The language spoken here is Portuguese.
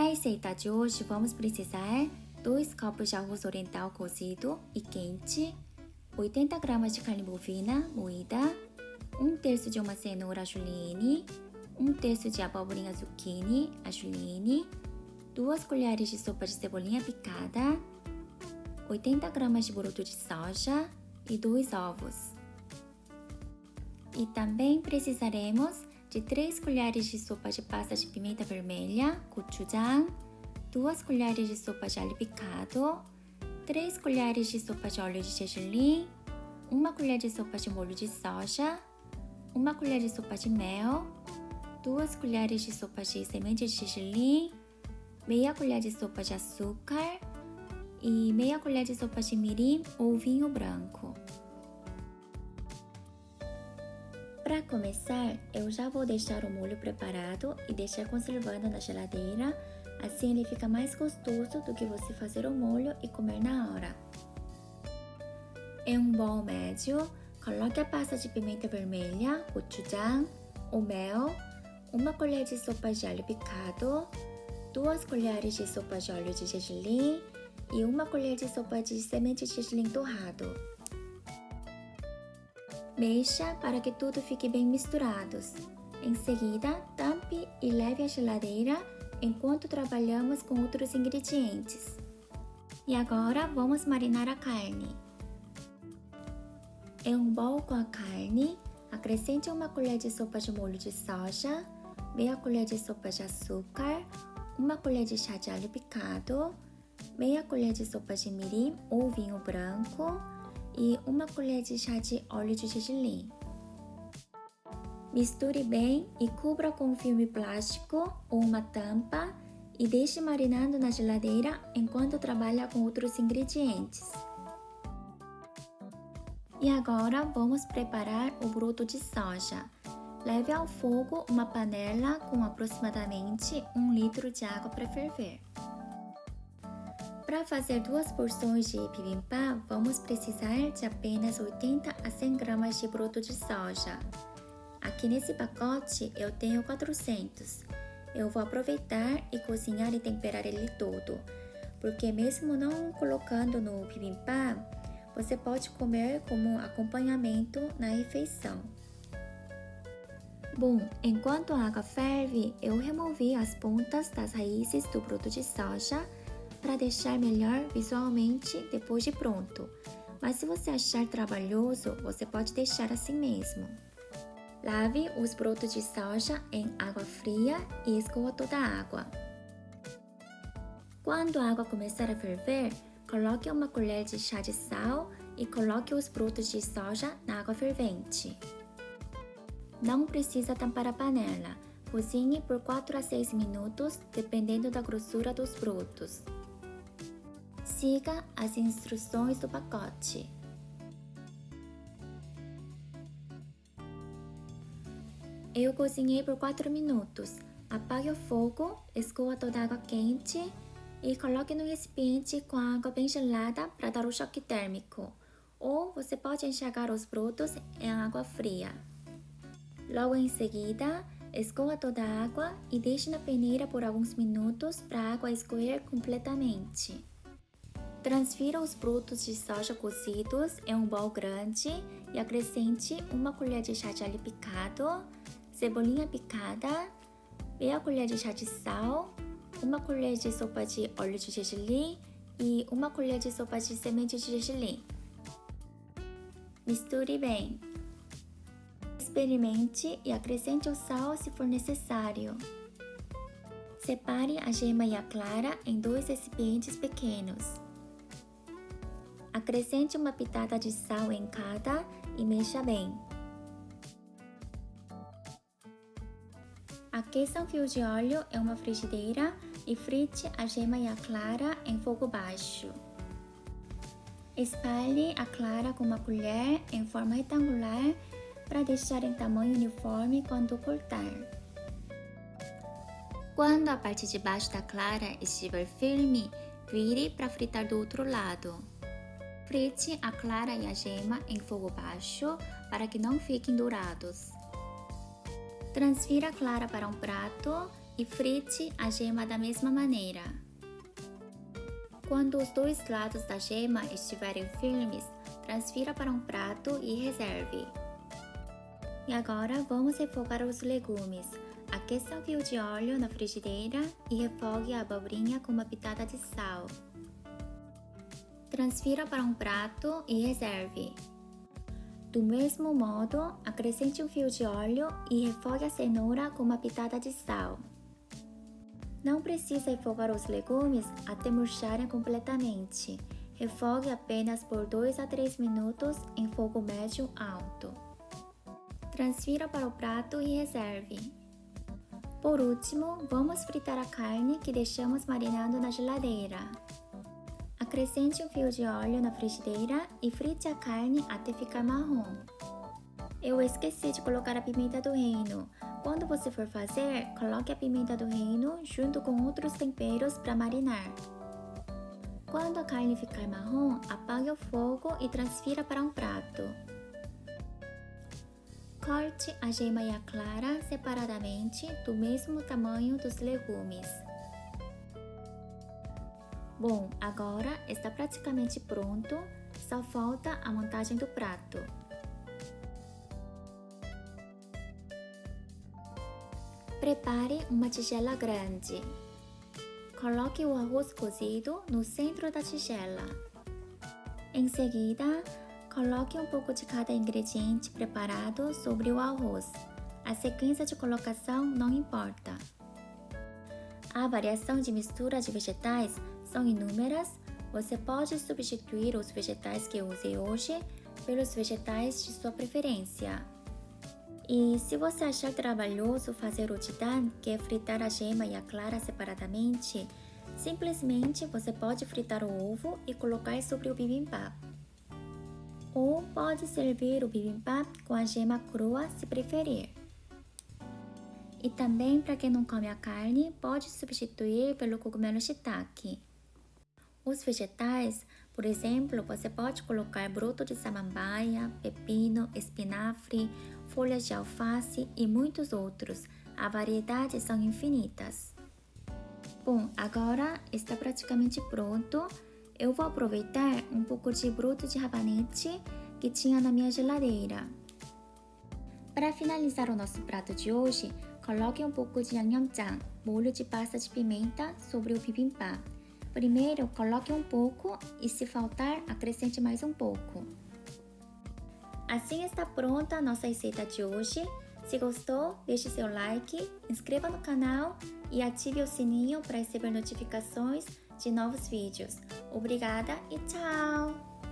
Para a receita de hoje, vamos precisar 2 copos de arroz oriental cozido e quente, 80 gramas de carne bovina moída, 1/3 de uma cenoura julienne, 1/3 de abobrinha zucchini a julienne, 2 colheres de sopa de cebolinha picada, 80 gramas de broto de soja e 2 ovos. E também precisaremos de 3 colheres de sopa de pasta de pimenta vermelha, gochujang, 2 colheres de sopa de alho picado, 3 colheres de sopa de óleo de gergelim, 1 colher de sopa de molho de soja, 1 colher de sopa de mel, 2 colheres de sopa de semente de gergelim, meia colher de sopa de açúcar e meia colher de sopa de mirim ou vinho branco. Para começar, eu já vou deixar o molho preparado e deixar conservando na geladeira, assim ele fica mais gostoso do que você fazer o molho e comer na hora. Em um bowl médio, coloque a pasta de pimenta vermelha, gochujang, o mel, 1 colher de sopa de alho picado, 2 colheres de sopa de óleo de gergelim e 1 colher de sopa de semente de gergelim torrado. Mexa para que tudo fique bem misturados. Em seguida, tampe e leve à geladeira enquanto trabalhamos com outros ingredientes. E agora vamos marinar a carne. Em um bowl com a carne, acrescente 1 colher de sopa de molho de soja, meia colher de sopa de açúcar, 1 colher de chá de alho picado, meia colher de sopa de mirim ou vinho branco e 1 colher de chá de óleo de gergelim. Misture bem e cubra com um filme plástico ou uma tampa e deixe marinando na geladeira enquanto trabalha com outros ingredientes. E agora vamos preparar o broto de soja. Leve ao fogo uma panela com aproximadamente 1 litro de água para ferver. Para fazer 2 porções de bibimbap, vamos precisar de apenas 80 a 100 gramas de broto de soja. Aqui nesse pacote eu tenho 400. Eu vou aproveitar e cozinhar e temperar ele todo, porque mesmo não colocando no bibimbap, você pode comer como acompanhamento na refeição. Bom, enquanto a água ferve, eu removi as pontas das raízes do broto de soja para deixar melhor visualmente depois de pronto. Mas se você achar trabalhoso, você pode deixar assim mesmo. Lave os brotos de soja em água fria e escoa toda a água. Quando a água começar a ferver, coloque 1 colher de chá de sal e coloque os brotos de soja na água fervente. Não precisa tampar a panela. Cozinhe por 4 a 6 minutos, dependendo da grossura dos brotos. Siga as instruções do pacote. Eu cozinhei por 4 minutos. Apague o fogo, escoa toda a água quente e coloque no recipiente com água bem gelada para dar o choque térmico. Ou você pode enxagar os brotos em água fria. Logo em seguida, escoa toda a água e deixe na peneira por alguns minutos para a água escorrer completamente. Transfira os brotos de soja cozidos em um bowl grande e acrescente 1 colher de chá de alho picado, cebolinha picada, meia colher de chá de sal, 1 colher de sopa de óleo de gergelim e 1 colher de sopa de semente de gergelim. Misture bem. Experimente e acrescente o sal se for necessário. Separe a gema e a clara em 2 recipientes pequenos. Acrescente uma pitada de sal em cada e mexa bem. Aqueça um fio de óleo em uma frigideira e frite a gema e a clara em fogo baixo. Espalhe a clara com uma colher em forma retangular para deixar em tamanho uniforme quando cortar. Quando a parte de baixo da clara estiver firme, vire para fritar do outro lado. Frite a clara e a gema em fogo baixo para que não fiquem dourados. Transfira a clara para um prato e frite a gema da mesma maneira. Quando os dois lados da gema estiverem firmes, transfira para um prato e reserve. E agora vamos refogar os legumes. Aqueça um fio de óleo na frigideira e refogue a abobrinha com uma pitada de sal. Transfira para um prato e reserve. Do mesmo modo, acrescente um fio de óleo e refogue a cenoura com uma pitada de sal. Não precisa refogar os legumes até murcharem completamente. Refogue apenas por 2 a 3 minutos em fogo médio alto. Transfira para o prato e reserve. Por último, vamos fritar a carne que deixamos marinando na geladeira. Acrescente um fio de óleo na frigideira e frite a carne até ficar marrom. Eu esqueci de colocar a pimenta do reino. Quando você for fazer, coloque a pimenta do reino junto com outros temperos para marinar. Quando a carne ficar marrom, apague o fogo e transfira para um prato. Corte a gema e a clara separadamente do mesmo tamanho dos legumes. Bom, agora está praticamente pronto, só falta a montagem do prato. Prepare uma tigela grande. Coloque o arroz cozido no centro da tigela. Em seguida, coloque um pouco de cada ingrediente preparado sobre o arroz. A sequência de colocação não importa. A variação de mistura de vegetais são inúmeras. Você pode substituir os vegetais que eu usei hoje pelos vegetais de sua preferência. E se você achar trabalhoso fazer o tidan, que é fritar a gema e a clara separadamente, simplesmente você pode fritar o ovo e colocar sobre o bibimbap. Ou pode servir o bibimbap com a gema crua se preferir. E também, para quem não come a carne, pode substituir pelo cogumelo shiitake. Os vegetais, por exemplo, você pode colocar broto de samambaia, pepino, espinafre, folhas de alface e muitos outros. A variedade são infinitas. Bom, agora está praticamente pronto. Eu vou aproveitar um pouco de broto de rabanete que tinha na minha geladeira. Para finalizar o nosso prato de hoje, coloque um pouco de yangnyeomjang, molho de pasta de pimenta, sobre o bibimbap. Primeiro, coloque um pouco e, se faltar, acrescente mais um pouco. Assim está pronta a nossa receita de hoje. Se gostou, deixe seu like, inscreva no canal e ative o sininho para receber notificações de novos vídeos. Obrigada e tchau!